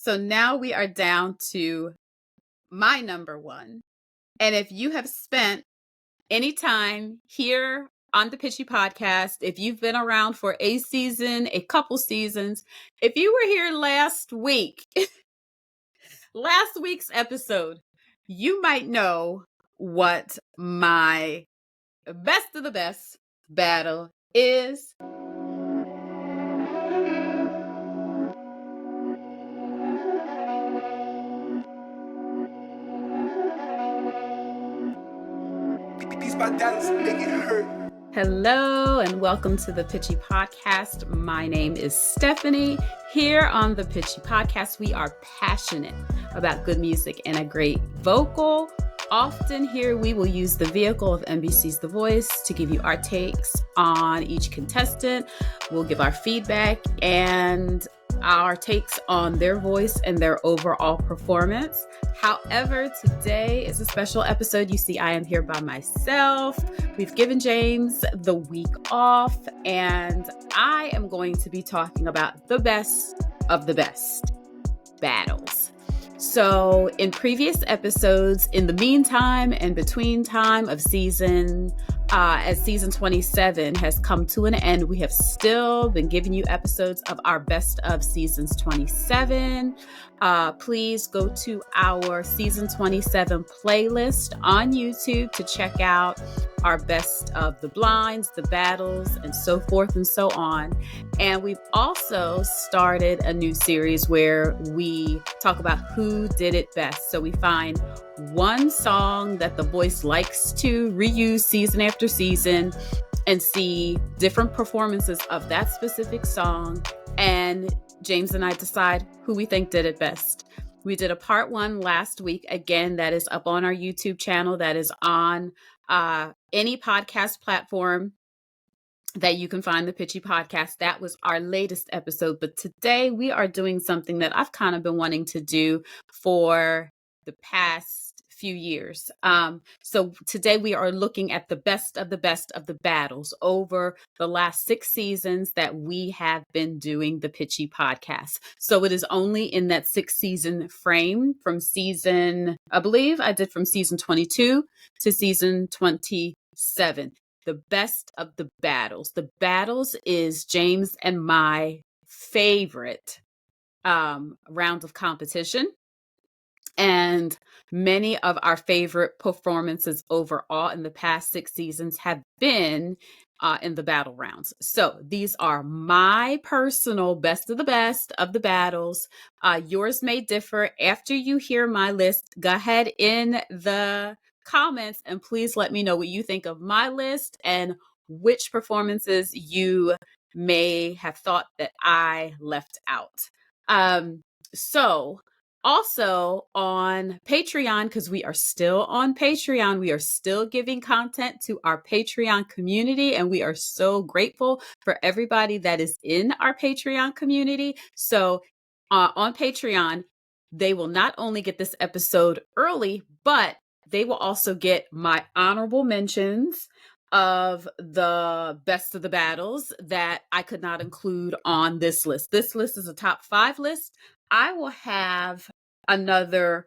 So now we are down to my number one. And if you have spent any time here on the Pitchy Podcast, if you've been around for a season, a couple seasons, if you were here last week, last week's episode, you might know what my best of the best battle is. Hello and welcome to the Pitchy Podcast. My name is Stephanie. Here on the Pitchy Podcast, we are passionate about good music and a great vocal. Often here we will use the vehicle of NBC's The Voice to give you our takes on each contestant. We'll give our feedback and our takes on their voice and their overall performance. However, today is a special episode. You see, I am here by myself. We've given James the week off, and I am going to be talking about the best of the best battles. So in previous episodes, in the meantime and between time of as season 27 has come to an end, we have still been giving you episodes of our best of seasons 27. Please go to our season 27 playlist on YouTube to check out our best of the blinds, the battles, and so forth and so on. And we've also started a new series where we talk about who did it best. So we find one song that The Voice likes to reuse season after season and see different performances of that specific song. And James and I decide who we think did it best. We did a part one last week. Again, that is up on our YouTube channel. That is on any podcast platform that you can find the Pitchy Podcast. That was our latest episode. But today we are doing something that I've kind of been wanting to do for the past few years. So today we are looking at the best of the battles over the last 6 seasons that we have been doing the Pitchy Podcast. So it is only in that 6-season frame from season, I believe I did from season 22 to season 27. The best of the battles. The battles is James and my favorite round of competition, and many of our favorite performances overall in the past 6 seasons have been in the battle rounds. So these are my personal best of the battles. Yours may differ. After you hear my list, go ahead in the comments and please let me know what you think of my list and which performances you may have thought that I left out. So also on Patreon, because we are still on Patreon, we are still giving content to our Patreon community, and we are so grateful for everybody that is in our Patreon community. So on Patreon, they will not only get this episode early, but they will also get my honorable mentions of the best of the battles that I could not include on this list. This list is a top 5 list. I will have another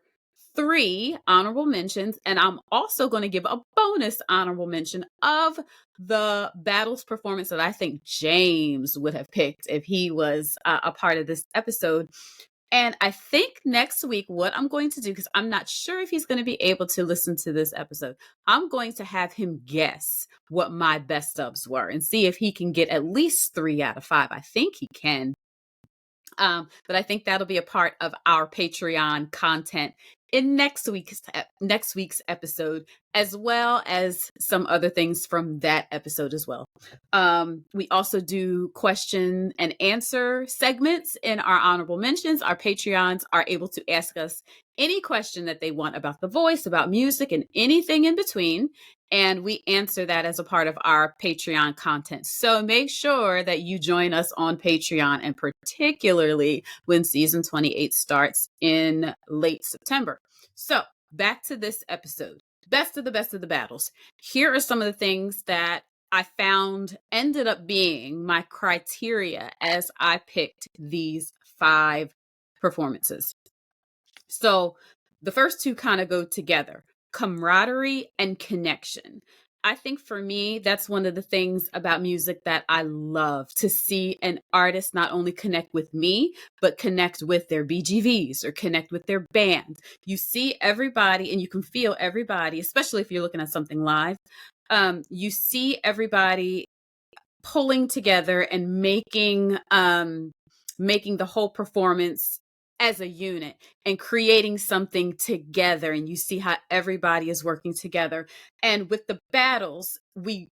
3 honorable mentions, and I'm also going to give a bonus honorable mention of the battles performance that I think James would have picked if he was a part of this episode. And I think next week, what I'm going to do, because I'm not sure if he's going to be able to listen to this episode, I'm going to have him guess what my best ofs were and see if he can get at least 3 out of 5. I think he can. But I think that'll be a part of our Patreon content in next week's episode, as well as some other things from that episode as well. We also do question and answer segments in our honorable mentions. Our Patreons are able to ask us any question that they want about The Voice, about music, and anything in between. And we answer that as a part of our Patreon content. So make sure that you join us on Patreon, and particularly when season 28 starts in late September. So back to this episode, best of the battles. Here are some of the things that I found ended up being my criteria as I picked these 5 performances. So the first two kind of go together, camaraderie and connection. I think for me, that's one of the things about music that I love, to see an artist not only connect with me, but connect with their BGVs or connect with their band. You see everybody and you can feel everybody, especially if you're looking at something live. You see everybody pulling together and making the whole performance as a unit and creating something together, and you see how everybody is working together. And with the battles, we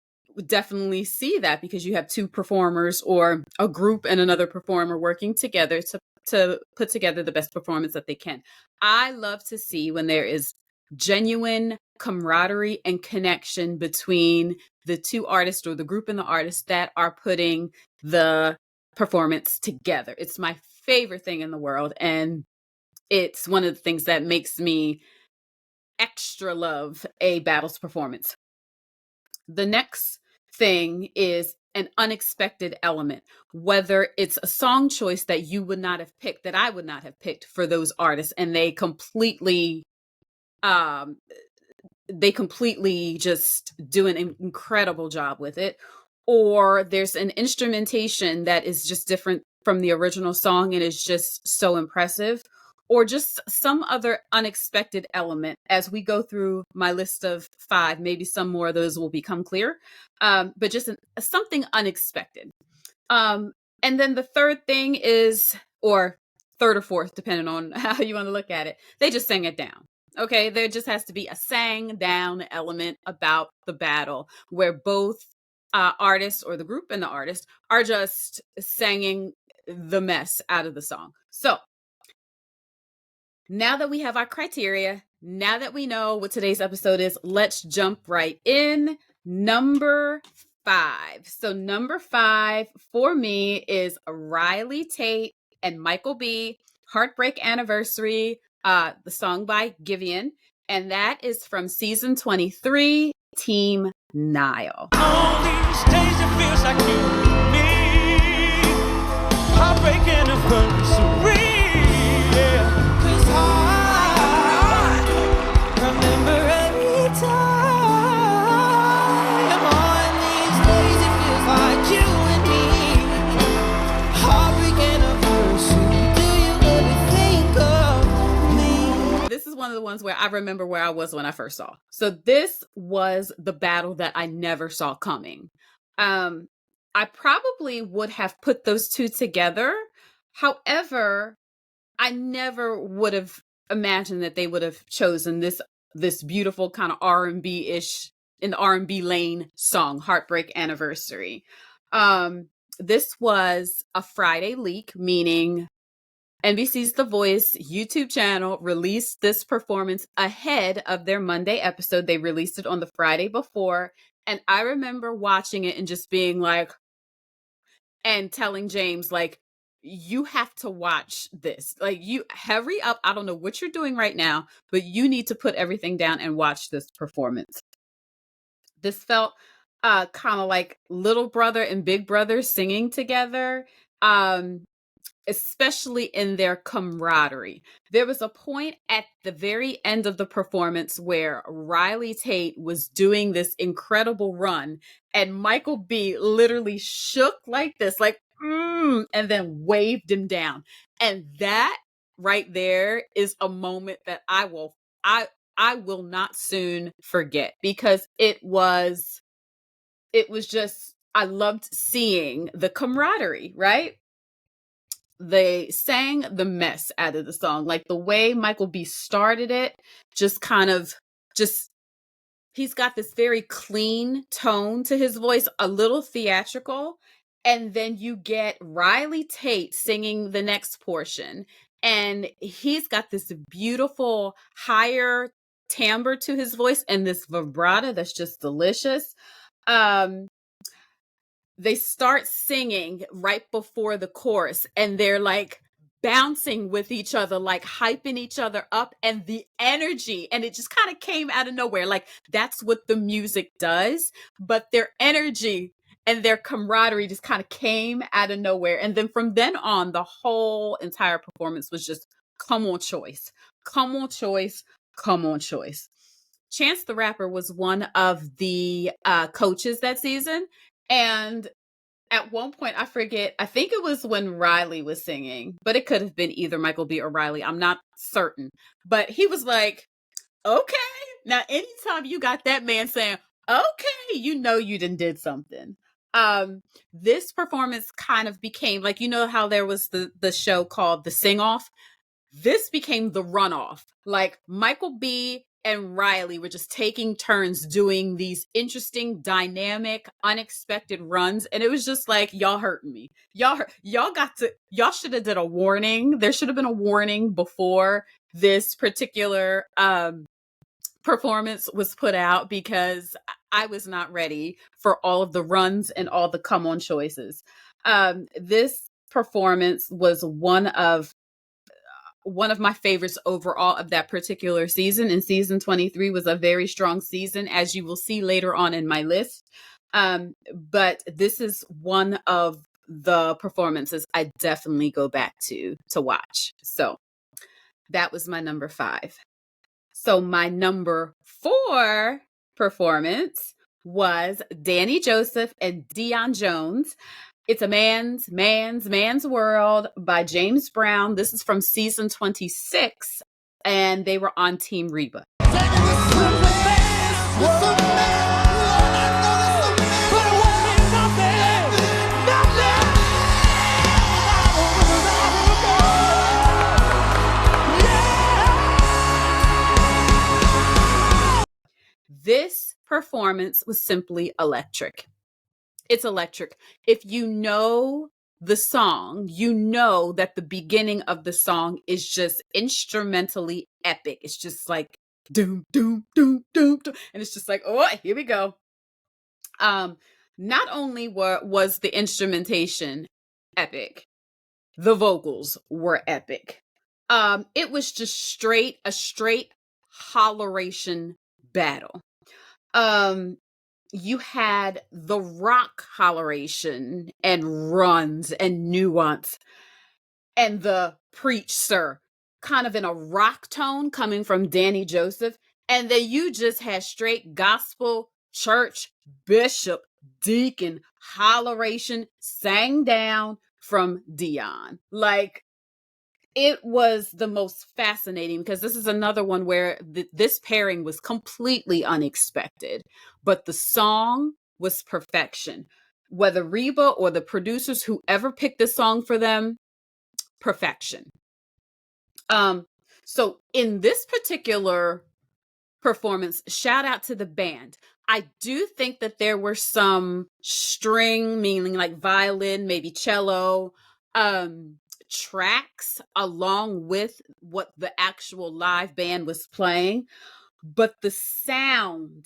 definitely see that, because you have two performers or a group and another performer working together to put together the best performance that they can. I love to see when there is genuine camaraderie and connection between the two artists or the group and the artist that are putting the performance together. It's my favorite thing in the world, and it's one of the things that makes me extra love a battles performance. The next thing is an unexpected element, whether it's a song choice that you would not have picked, that I would not have picked for those artists, and um they completely just do an incredible job with it. Or there's an instrumentation that is just different from the original song and is just so impressive. Or just some other unexpected element. As we go through my list of 5, maybe some more of those will become clear. But just something unexpected. And then the third thing is, or third or fourth, depending on how you want to look at it, they just sang it down. Okay, there just has to be a sang down element about the battle where both artists, or the group and the artist, are just singing the mess out of the song. So now that we have our criteria, now that we know what today's episode is, let's jump right in. Number 5. So number 5 for me is Riley Tate and Michael B. Heartbreak Anniversary, the song by Giveon. And that is from season 23, Team Nile. On these days it feels like you and me. Heartbreak anniversary. Yeah. 'Cause I remember every time. On these days it feels like you and me. Heartbreak anniversary. Do you ever think of me? This is one of the ones where I remember where I was when I first saw. So this was the battle that I never saw coming. I probably would have put those two together. However, I never would have imagined that they would have chosen this beautiful kind of R&B-ish, in the R&B lane song, Heartbreak Anniversary. This was a Friday leak, meaning NBC's The Voice YouTube channel released this performance ahead of their Monday episode. They released it on the Friday before. And I remember watching it and just being like, and telling James, like, you have to watch this. Like, you hurry up. I don't know what you're doing right now, but you need to put everything down and watch this performance. This felt kind of like little brother and big brother singing together. Especially in their camaraderie. There was a point at the very end of the performance where Riley Tate was doing this incredible run, and Michael B literally shook like this, like, and then waved him down. And that right there is a moment that I will not soon forget, because it was just, I loved seeing the camaraderie, right? They sang the mess out of the song. Like, the way Michael B started it, just kind of he's got this very clean tone to his voice, a little theatrical. And then you get Riley Tate singing the next portion. And he's got this beautiful higher timbre to his voice and this vibrato that's just delicious. They start singing right before the chorus, and they're like bouncing with each other, like hyping each other up, and the energy, and it just kind of came out of nowhere. Like, that's what the music does, but their energy and their camaraderie just kind of came out of nowhere. And then from then on, the whole entire performance was just come on, Choice, come on, Choice, come on, Choice. Chance the Rapper was one of the coaches that season. And at one point, I forget, I think it was when Riley was singing, but it could have been either Michael B. or Riley. I'm not certain. But he was like, okay. Now, anytime you got that man saying, okay, you know you did something. This performance kind of became like, you know how there was the show called The Sing Off? This became the runoff. Like Michael B. and Riley were just taking turns doing these interesting, dynamic, unexpected runs. And it was just like, y'all hurting me. Y'all should have did a warning. There should have been a warning before this particular performance was put out, because I was not ready for all of the runs and all the come on choices. This performance was one of my favorites overall of that particular season, and season 23 was a very strong season, as you will see later on in my list. But this is one of the performances I definitely go back to watch. So that was my number 5. So my number 4 performance was Danny Joseph and Deion Jones. It's a Man's World by James Brown. This is from season 26, and they were on Team Reba. This performance was simply electric. It's electric. If you know the song, you know that the beginning of the song is just instrumentally epic. It's just like doom, doom, doom, doom, doom. And it's just like, oh, here we go. Not only was the instrumentation epic, the vocals were epic. It was just a straight holleration battle. You had the rock holleration and runs and nuance, and the preach sir kind of in a rock tone coming from Danny Joseph. And then you just had straight gospel, church, bishop, deacon holleration sang down from Deion. Like, it was the most fascinating, because this is another one where this pairing was completely unexpected, but the song was perfection. Whether Reba or the producers, whoever picked the song for them, perfection. So in this particular performance, shout out to the band. I do think that there were some string, meaning like violin, maybe cello, tracks along with what the actual live band was playing, but the sound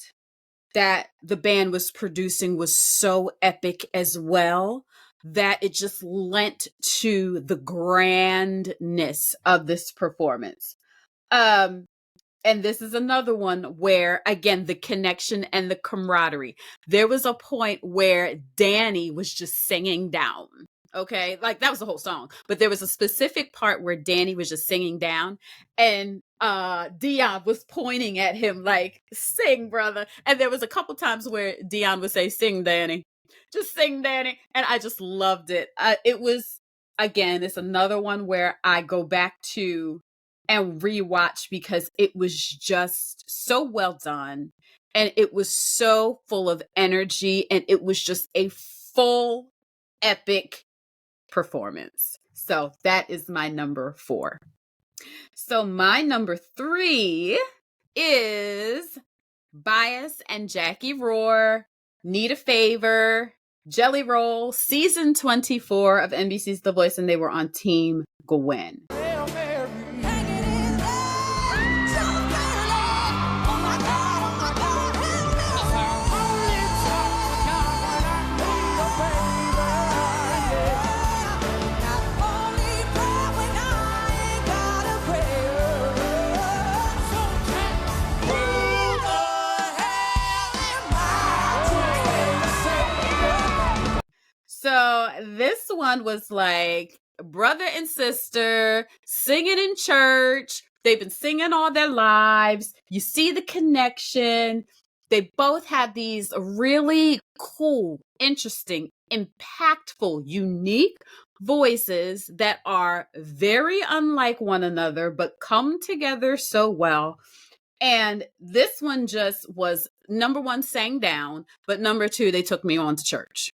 that the band was producing was so epic as well that it just lent to the grandness of this performance. And this is another one where, again, the connection and the camaraderie. There was a point where Danny was just singing down. Okay, like that was the whole song, but there was a specific part where Danny was just singing down, and Deion was pointing at him like, "Sing, brother." And there was a couple times where Deion would say, "Sing, Danny, just sing, Danny," and I just loved it. It was, again, it's another one where I go back to and rewatch, because it was just so well done, and it was so full of energy, and it was just a full epic performance. So that is my number 4. So my number 3 is Bias and Jackie Roar, Need a Favor, Jelly Roll, season 24 of NBC's The Voice, and they were on Team Gwen. this one was like brother and sister singing in church. They've been singing all their lives. You see the connection. They both had these really cool, interesting, impactful, unique voices that are very unlike one another, but come together so well. And this one just was number one, sang down, but number two, they took me on to church.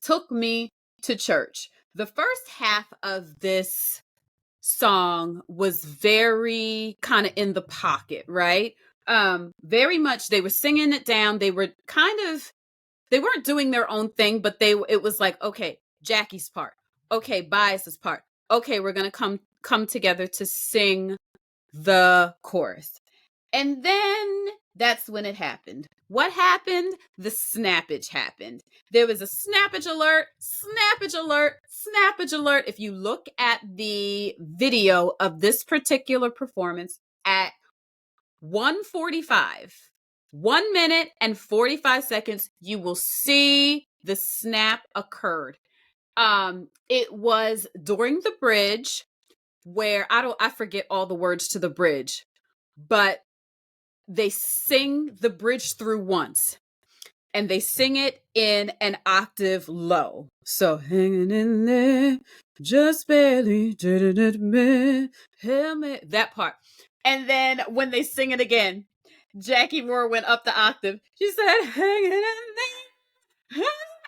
Took me to church. The first half of this song was very kind of in the pocket, right? Very much they were singing it down. They were they weren't doing their own thing, but it was like, okay, Jackie's part. Okay, Bias's part. Okay, we're going to come together to sing the chorus. And then that's when it happened. What happened? The snappage happened. There was a snappage alert, snappage alert, snappage alert. If you look at the video of this particular performance at 1:45, 1 minute and 45 seconds, you will see the snap occurred. It was during the bridge where I forget all the words to the bridge, but they sing the bridge through once and they sing it in an octave low. So hanging in there, just barely, that part. And then when they sing it again, Jackie Moore went up the octave. She said, hanging in there.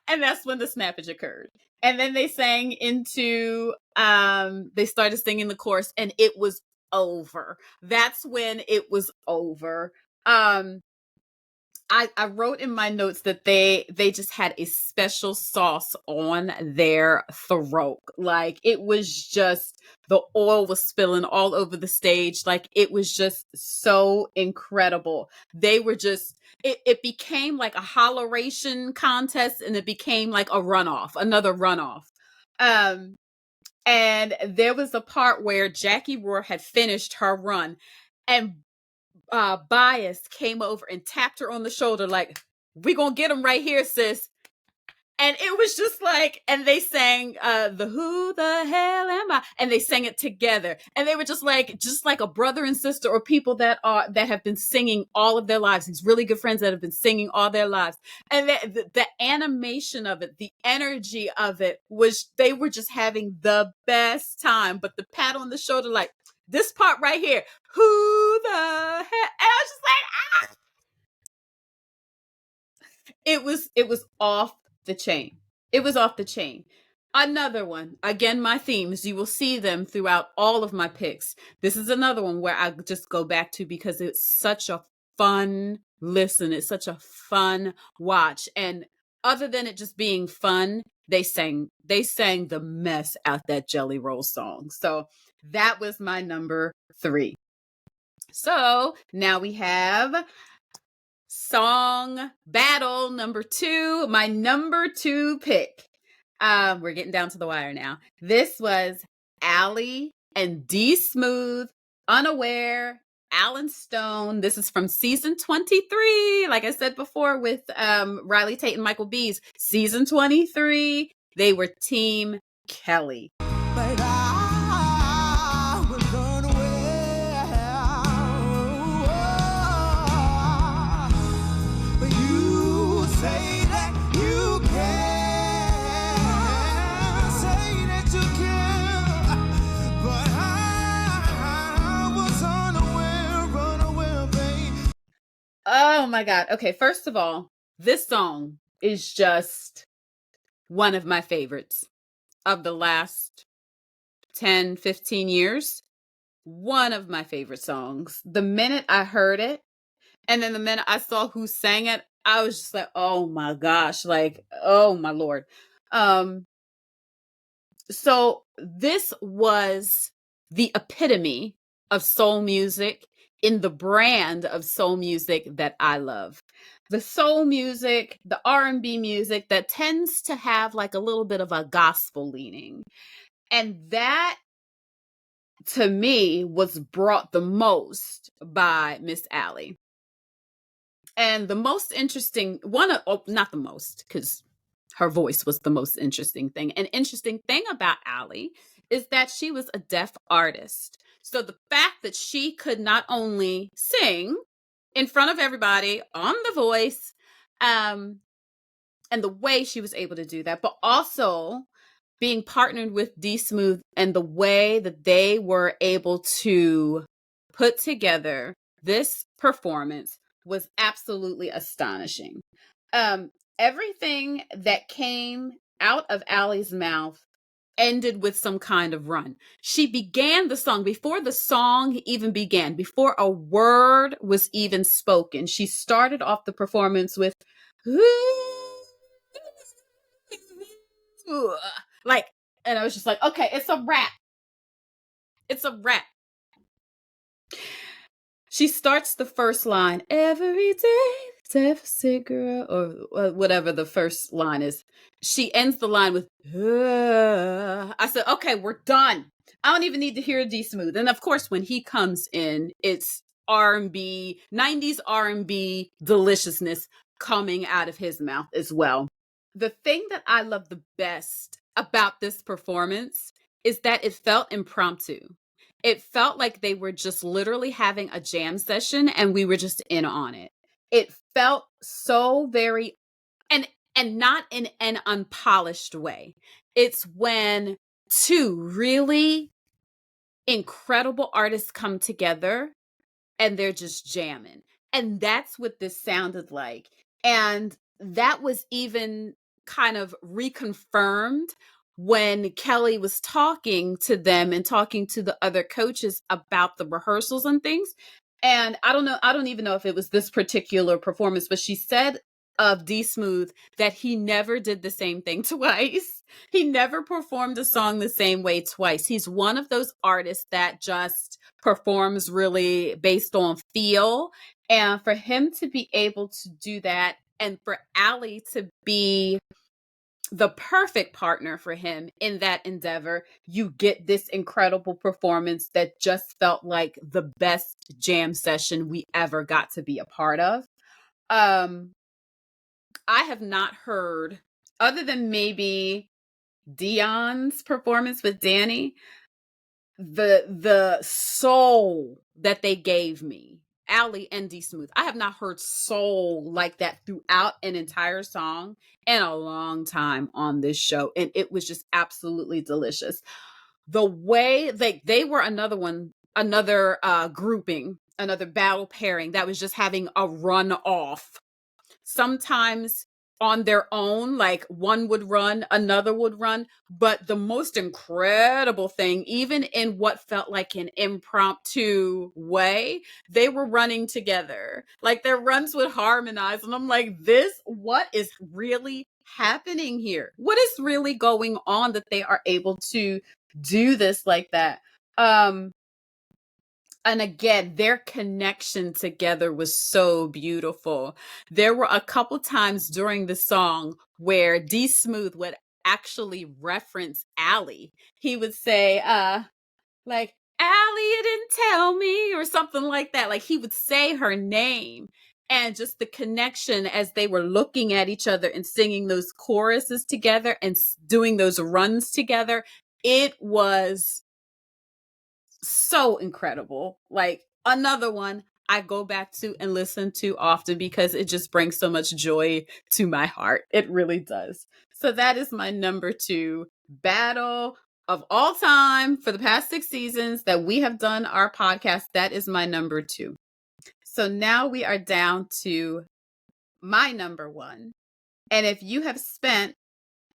And that's when the snappage occurred. And then they sang into, they started singing the chorus and it was over. That's when it was over. I wrote in my notes that they just had a special sauce on their throat. Like it was just, the oil was spilling all over the stage. Like it was just so incredible. They were just, it became like a holleration contest and it became like a runoff, another runoff. And there was a part where Jackie Roar had finished her run and Bias came over and tapped her on the shoulder like, we gonna get him right here, sis. And it was just like, and they sang the who the hell am I? And they sang it together. And they were just like a brother and sister, or people that have been singing all of their lives. These really good friends that have been singing all their lives. And the animation of it, the energy of it was, they were just having the best time. But the pat on the shoulder, like this part right here, who the hell? And I was just like, ah! It was off the chain. It was off the chain. Another one, again, my themes, you will see them throughout all of my picks. This is another one where I just go back to because it's such a fun listen. It's such a fun watch. And other than it just being fun, they sang the mess out that Jelly Roll song. So that was my number 3. So now we have song battle number 2, my number 2 pick. We're getting down to the wire now. This was Allie and D Smooth, Unaware, Alan Stone. This is from season 23. Like I said before with Riley Tate and Michael Bees. Season 23, they were Team Kelly. But I will run away. But you say that you can, say that you can. But I was unaware, babe. Oh my God. Okay, first of all, this song is just one of my favorites of the last 10, 15 years. One of my favorite songs. The minute I heard it, and then the minute I saw who sang it, I was just like, oh my gosh, like, oh my Lord. So this was the epitome of soul music in the brand of soul music that I love. The soul music, the R&B music that tends to have like a little bit of a gospel leaning. And that, to me, was brought the most by Miss Allie. And the most interesting one, not the most, because Her voice was the most interesting thing. An interesting thing about Allie is that she was a deaf artist. So the fact that she could not only sing in front of everybody on The Voice, and the way she was able to do that, but also being partnered with D Smooth and the way that they were able to put together this performance was absolutely astonishing. Everything that came out of Allie's mouth ended with some kind of run. She began the song before the song even began, before a word was even spoken. She started off the performance with, like, and I was just like, okay, it's a wrap. It's a wrap. She starts the first line, every day, deaf cigarette, or whatever the first line is. She ends the line with, I said, okay, we're done. I don't even need to hear D Smooth. And of course, when he comes in, it's R&B, 90s R&B deliciousness coming out of his mouth as well. The thing that I love the best about this performance is that it felt impromptu. It felt like they were just literally having a jam session and we were just in on it. It felt so very, and not in an unpolished way. It's when two really incredible artists come together and they're just jamming. And that's what this sounded like. And that was even kind of reconfirmed when Kelly was talking to them and talking to the other coaches about the rehearsals and things. And I don't even know if it was this particular performance, but she said of D Smooth that he never did the same thing twice. He never performed a song the same way twice. He's one of those artists that just performs really based on feel. And for him to be able to do that, and for Allie to be the perfect partner for him in that endeavor, you get this incredible performance that just felt like the best jam session we ever got to be a part of. I have not heard, other than maybe Dion's performance with Danny, the soul that they gave me, Allie and D Smooth. I have not heard soul like that throughout an entire song in a long time on this show. And it was just absolutely delicious. The way they were another grouping, another battle pairing that was just having a run off. Sometimes on their own, like one would run, another would run. But the most incredible thing, even in what felt like an impromptu way, they were running together. Like their runs would harmonize. And I'm like, what is really happening here? What is really going on that they are able to do this like that? And again, their connection together was so beautiful. There were a couple times during the song where D Smooth would actually reference Allie. He would say, like, Allie, you didn't tell me, or something like that. Like he would say her name. And just the connection as they were looking at each other and singing those choruses together and doing those runs together. It was so incredible. Like another one I go back to and listen to often because it just brings so much joy to my heart. It really does. So that is my number 2 battle of all time for the past 6 seasons that we have done our podcast. That is my number 2. So now we are down to my number 1. And if you have spent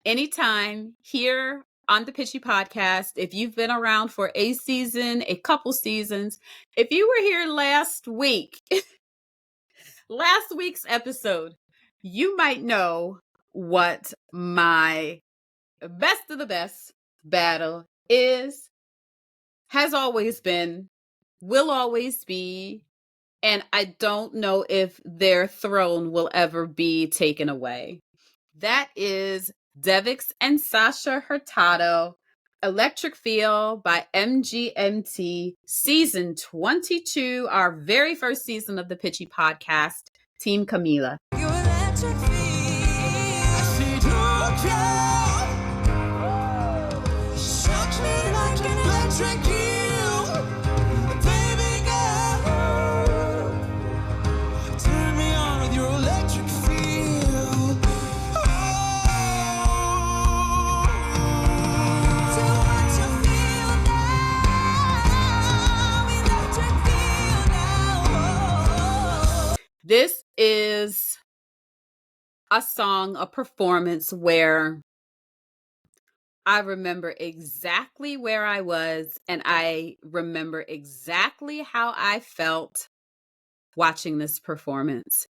any time here on the Pitchy Podcast, if you've been around for a season, a couple seasons, if you were here last week, last week's episode, you might know what my best of the best battle is, has always been, will always be, and I don't know if their throne will ever be taken away. That is Devix and Sasha Hurtado, Electric Feel by MGMT, season 22, our very first season of the Pitchy Podcast, Team Camila. Your electric feel. I see electric you, baby girl. Turn me on with your electric feel. So what you feel now, electric feel now. This is a song, a performance where I remember exactly where I was, and I remember exactly how I felt watching this performance.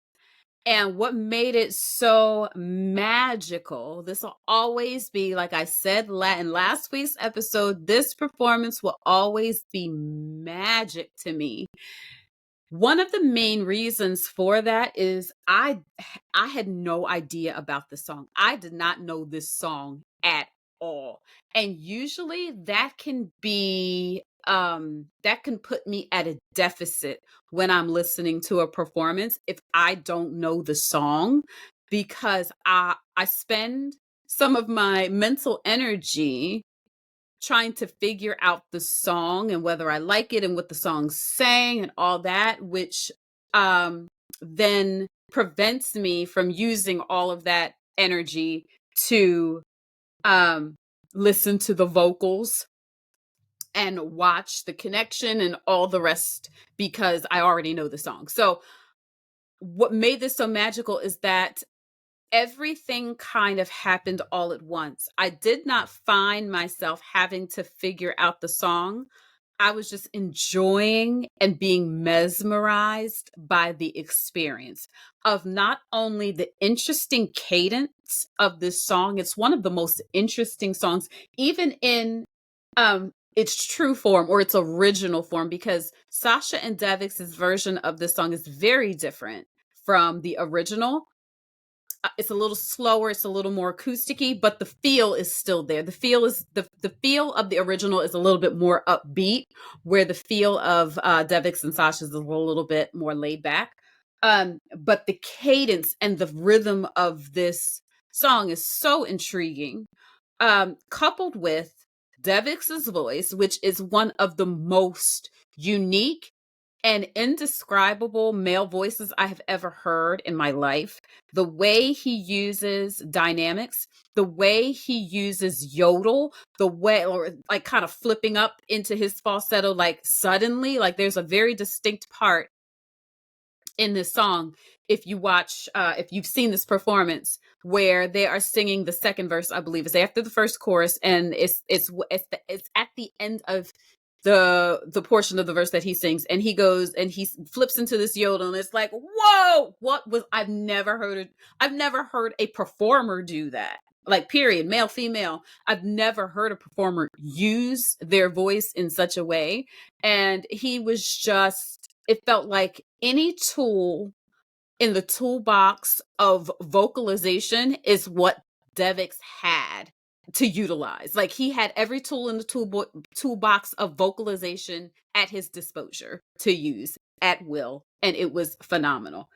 And what made it so magical, this will always be, like I said in last week's episode, this performance will always be magic to me. One of the main reasons for that is I had no idea about the song. I did not know this song at all. And usually that can be that can put me at a deficit when I'm listening to a performance if I don't know the song, because I spend some of my mental energy trying to figure out the song and whether I like it and what the song's saying and all that, which then prevents me from using all of that energy to um, listen to the vocals and watch the connection and all the rest because I already know the song. So, what made this so magical is that everything kind of happened all at once. I did not find myself having to figure out the song. I was just enjoying and being mesmerized by the experience of not only the interesting cadence of this song, it's one of the most interesting songs, even in its true form or its original form, because Sasha and Devix's version of this song is very different from the original. It's a little slower, it's a little more acousticy, but the feel is still there. The feel of the original is a little bit more upbeat, where the feel of Devix and Sasha's is a little bit more laid back. But the cadence and the rhythm of this song is so intriguing, coupled with Devix's voice, which is one of the most unique and indescribable male voices I have ever heard in my life. The way he uses dynamics, the way he uses yodel, the way, or like kind of flipping up into his falsetto, like suddenly, like there's a very distinct part in this song, if you've seen this performance, where they are singing the second verse, I believe is after the first chorus, and it's at the end of the portion of the verse that he sings, and he goes and he flips into this yodel, and it's like, whoa, what was I've never heard a performer do that, like, period, male, female. I've never heard a performer use their voice in such a way. And he was just, it felt like any tool in the toolbox of vocalization is what Devix had to utilize. Like, he had every tool in the toolbox of vocalization at his disposal to use at will, and it was phenomenal.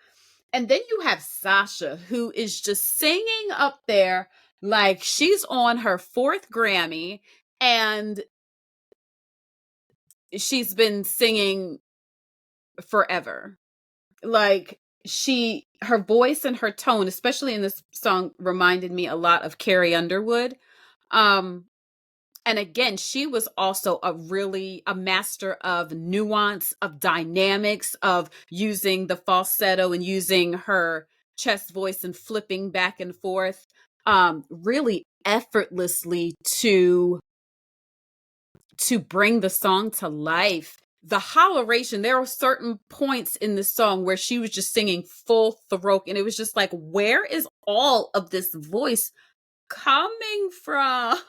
And then you have Sasha, who is just singing up there like she's on her fourth Grammy, and she's been singing forever. Like, her voice and her tone, especially in this song, reminded me a lot of Carrie Underwood. Um, and again, she was also a master of nuance, of dynamics, of using the falsetto and using her chest voice and flipping back and forth, really effortlessly to bring the song to life. The holleration, there are certain points in the song where she was just singing full throat, and it was just like, where is all of this voice coming from?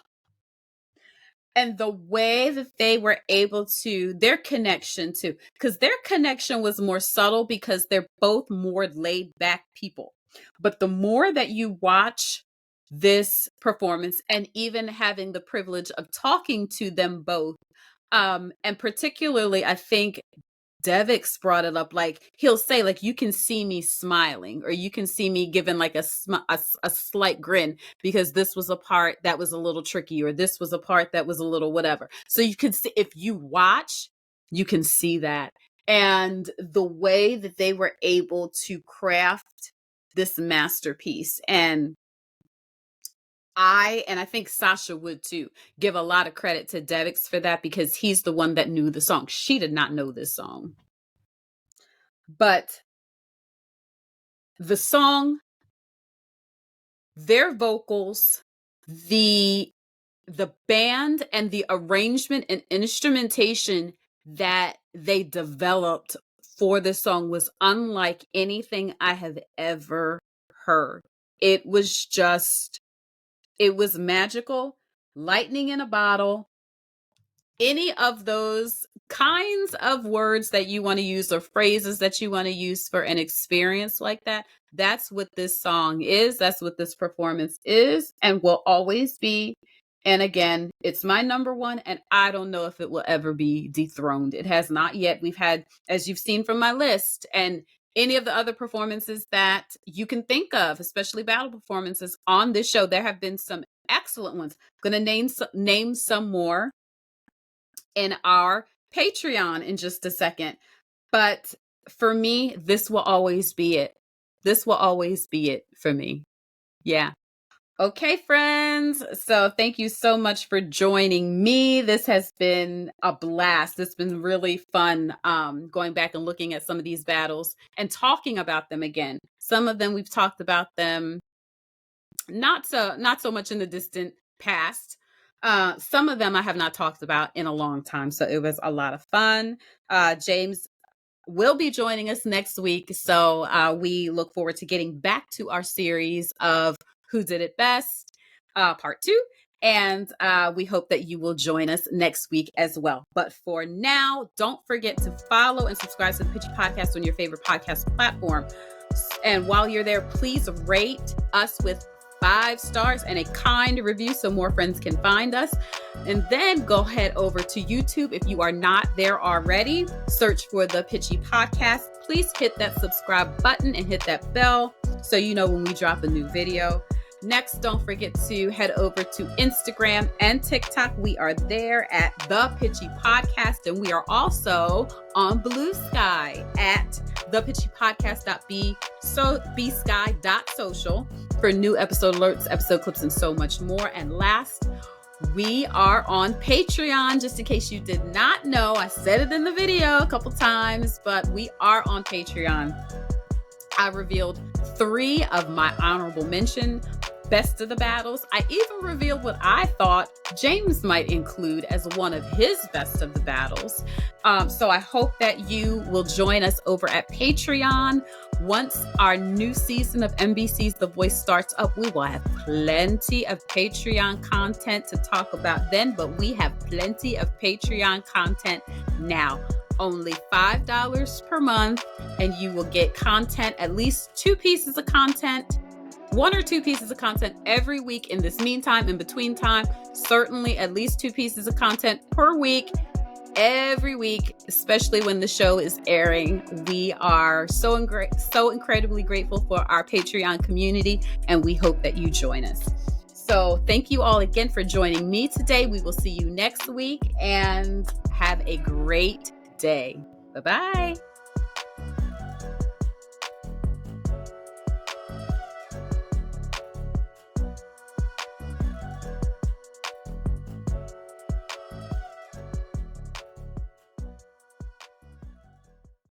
And the way that they were able to, their connection to, because their connection was more subtle because they're both more laid back people. But the more that you watch this performance, and even having the privilege of talking to them both, and particularly, I think Devix brought it up. Like, he'll say, like, you can see me smiling, or you can see me giving like a slight grin, because this was a part that was a little tricky, or this was a part that was a little whatever. So you can see, if you watch, you can see that. And the way that they were able to craft this masterpiece, and I think Sasha would too, give a lot of credit to Devix for that, because he's the one that knew the song. She did not know this song. But the song, their vocals, the band, and the arrangement and instrumentation that they developed for this song was unlike anything I have ever heard. It was magical, lightning in a bottle. Any of those kinds of words that you want to use, or phrases that you want to use for an experience like that, that's what this song is. That's what this performance is and will always be. And again, it's my number one, and I don't know if it will ever be dethroned. It has not yet. We've had, as you've seen from my list, and any of the other performances that you can think of, especially battle performances on this show, there have been some excellent ones. I'm going to name some more in our Patreon in just a second. But for me, this will always be it. This will always be it for me. Yeah. Okay, friends. So thank you so much for joining me. This has been a blast. It's been really fun going back and looking at some of these battles and talking about them again. Some of them, we've talked about them not so much in the distant past. Some of them I have not talked about in a long time, so it was a lot of fun. James will be joining us next week, so we look forward to getting back to our series of Who Did It Best, part 2. And we hope that you will join us next week as well. But for now, don't forget to follow and subscribe to the Pitchy Podcast on your favorite podcast platform. And while you're there, please rate us with 5 stars and a kind review so more friends can find us. And then go head over to YouTube. If you are not there already, search for the Pitchy Podcast. Please hit that subscribe button and hit that bell so you know when we drop a new video. Next, don't forget to head over to Instagram and TikTok. We are there at The Pitchy Podcast, and we are also on Blue Sky at thepitchypodcast.bsky.social for new episode alerts, episode clips, and so much more. And last, we are on Patreon. Just in case you did not know, I said it in the video a couple times, but we are on Patreon. I revealed 3 of my honorable mention best of the battles. I even revealed what I thought James might include as one of his best of the battles. So I hope that you will join us over at Patreon. Once our new season of NBC's The Voice starts up, we will have plenty of Patreon content to talk about then, but we have plenty of Patreon content now. Only $5 per month, and you will get content, at least 2 pieces of content, 1 or 2 pieces of content every week. In this meantime, in between time, certainly at least 2 pieces of content per week, every week, especially when the show is airing. We are so incredibly grateful for our Patreon community, and we hope that you join us. So thank you all again for joining me today. We will see you next week, and have a great day. Bye-bye.